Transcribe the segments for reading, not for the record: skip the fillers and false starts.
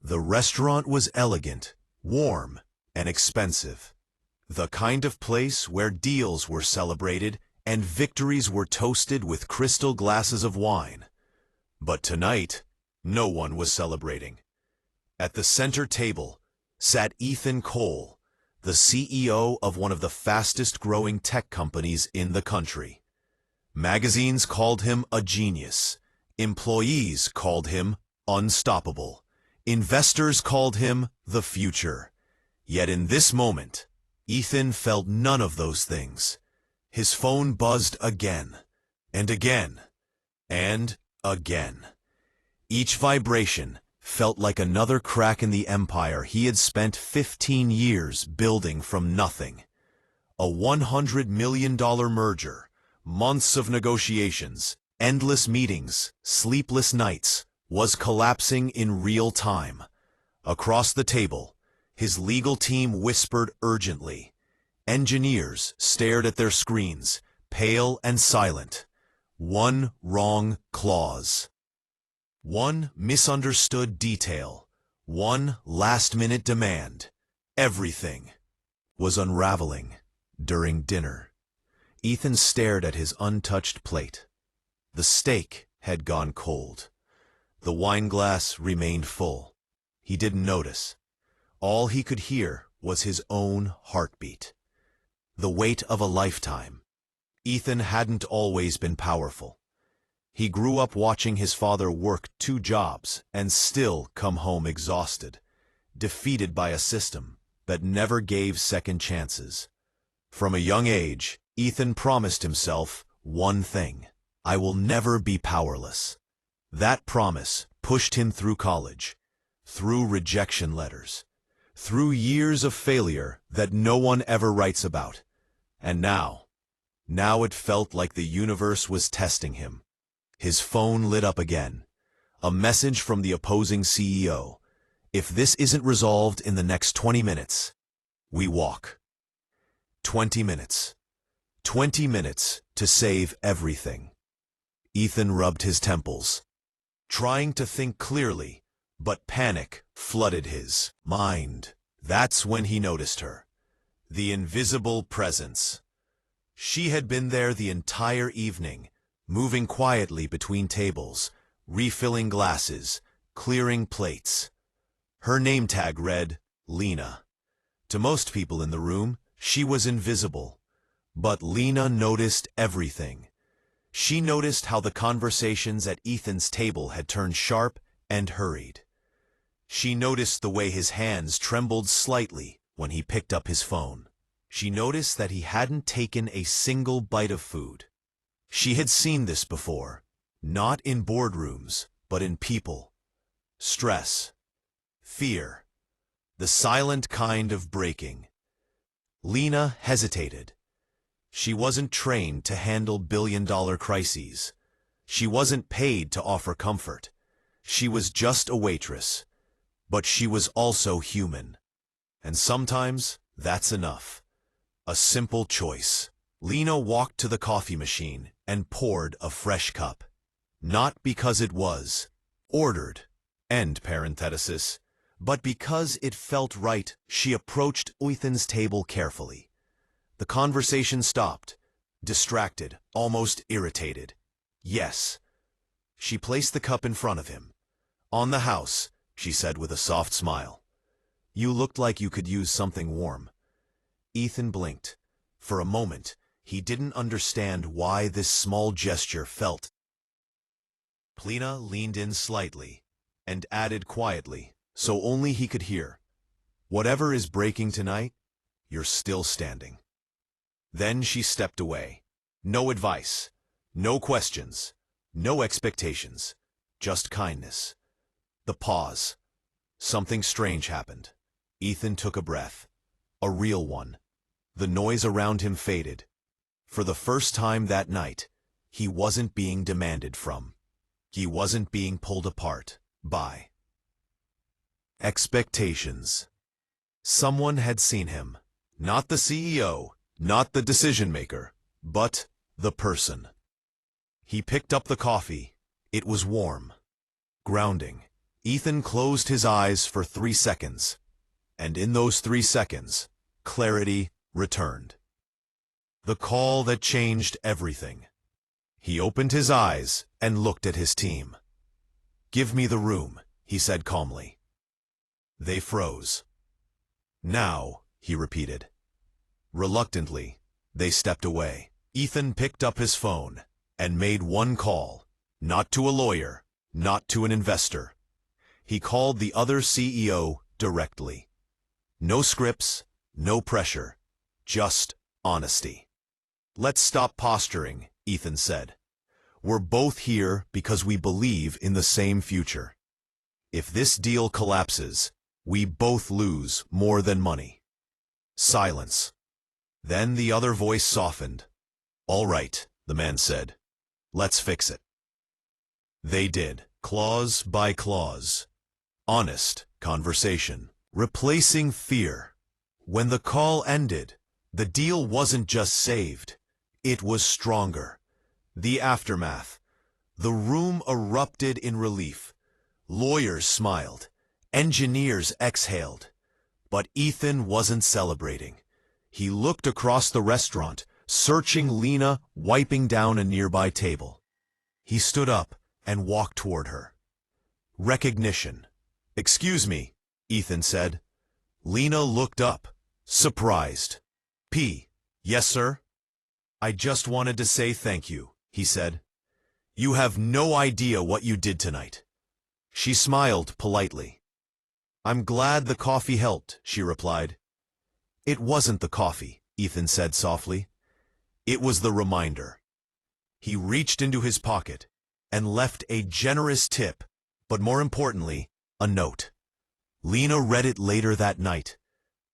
The restaurant was elegant, warm, and expensive. The kind of place where deals were celebrated and victories were toasted with crystal glasses of wine. But tonight, no one was celebrating. At the center table sat Ethan Cole, the CEO of one of the fastest-growing tech companies in the country. Magazines called him a genius. Employees called him unstoppable. Investors called him the future. Yet in this moment, Ethan felt none of those things. His phone buzzed again, and again, and again. Each vibration felt like another crack in the empire he had spent 15 years building from nothing. A $100 million merger, months of negotiations, endless meetings, sleepless nights, was collapsing in real time. Across the table, his legal team whispered urgently. Engineers stared at their screens, pale and silent. One wrong clause. One misunderstood detail. One last-minute demand. Everything was unraveling during dinner. Ethan stared at his untouched plate. The steak had gone cold. The wine glass remained full. He didn't notice. All he could hear was his own heartbeat. The weight of a lifetime. Ethan hadn't always been powerful. He grew up watching his father work 2 jobs and still come home exhausted, defeated by a system that never gave second chances. From a young age, Ethan promised himself one thing: I will never be powerless. That promise pushed him through college, through rejection letters, through years of failure that no one ever writes about. And now it felt like the universe was testing him. His phone lit up again. A message from the opposing CEO. If this isn't resolved in the next 20 minutes, we walk. 20 minutes. 20 minutes to save everything. Ethan rubbed his temples, trying to think clearly, but panic flooded his mind. That's when he noticed her. The invisible presence. She had been there the entire evening, moving quietly between tables, refilling glasses, clearing plates. Her name tag read, Lena. To most people in the room, she was invisible. But Lena noticed everything. She noticed how the conversations at Ethan's table had turned sharp and hurried. She noticed the way his hands trembled slightly when he picked up his phone. She noticed that he hadn't taken a single bite of food. She had seen this before, not in boardrooms, but in people. Stress, fear, the silent kind of breaking. Lena hesitated. She wasn't trained to handle billion-dollar crises. She wasn't paid to offer comfort. She was just a waitress. But she was also human. And sometimes that's enough. A simple choice. Lena walked to the coffee machine and poured a fresh cup. Not because it was ordered, end parenthesis, but because it felt right. She approached Ethan's table carefully. The conversation stopped, distracted, almost irritated. Yes. She placed the cup in front of him. On the house, she said with a soft smile. You looked like you could use something warm. Ethan blinked. For a moment, he didn't understand why this small gesture felt. Lena leaned in slightly and added quietly, so only he could hear, whatever is breaking tonight, you're still standing. Then she stepped away. No advice, no questions, no expectations, just kindness. The pause. Something strange happened. Ethan took a breath. A real one. The noise around him faded. For the first time that night, he wasn't being demanded from. He wasn't being pulled apart by expectations. Someone had seen him. Not the CEO, not the decision-maker, but the person. He picked up the coffee. It was warm, grounding. Ethan closed his eyes for 3 seconds, and in those 3 seconds, clarity returned. The call that changed everything. He opened his eyes and looked at his team. "Give me the room," he said calmly. They froze. "Now," he repeated. Reluctantly, they stepped away. Ethan picked up his phone and made one call, not to a lawyer, not to an investor. He called the other CEO directly. No scripts, no pressure, just honesty. "Let's stop posturing," Ethan said. "We're both here because we believe in the same future. If this deal collapses, we both lose more than money." Silence. Then the other voice softened. "All right," the man said. "Let's fix it." They did, clause by clause. Honest conversation, replacing fear. When the call ended, the deal wasn't just saved, it was stronger. The aftermath. The room erupted in relief. Lawyers smiled. Engineers exhaled. But Ethan wasn't celebrating. He looked across the restaurant, searching Lena wiping down a nearby table. He stood up and walked toward her. Recognition. "Excuse me," Ethan said. Lena looked up, surprised. "Yes, sir?" "I just wanted to say thank you," he said. "You have no idea what you did tonight." She smiled politely. "I'm glad the coffee helped," she replied. "It wasn't the coffee," Ethan said softly. "It was the reminder." He reached into his pocket and left a generous tip, but more importantly, a note. Lena read it later that night.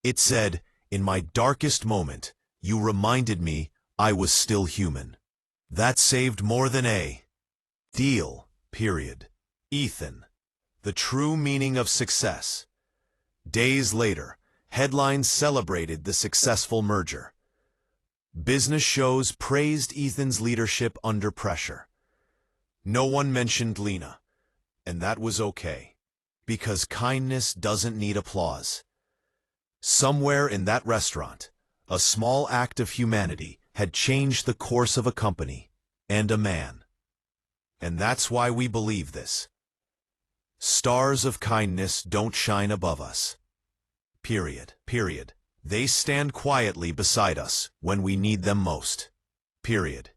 It said, "In my darkest moment, you reminded me I was still human." That saved more than a deal, period. Ethan, the true meaning of success. Days later, headlines celebrated the successful merger. Business shows praised Ethan's leadership under pressure. No one mentioned Lena, and that was okay, because kindness doesn't need applause. Somewhere in that restaurant, a small act of humanity had changed the course of a company and a man. And that's why we believe this. Stars of kindness don't shine above us. Period. They stand quietly beside us when we need them most. Period.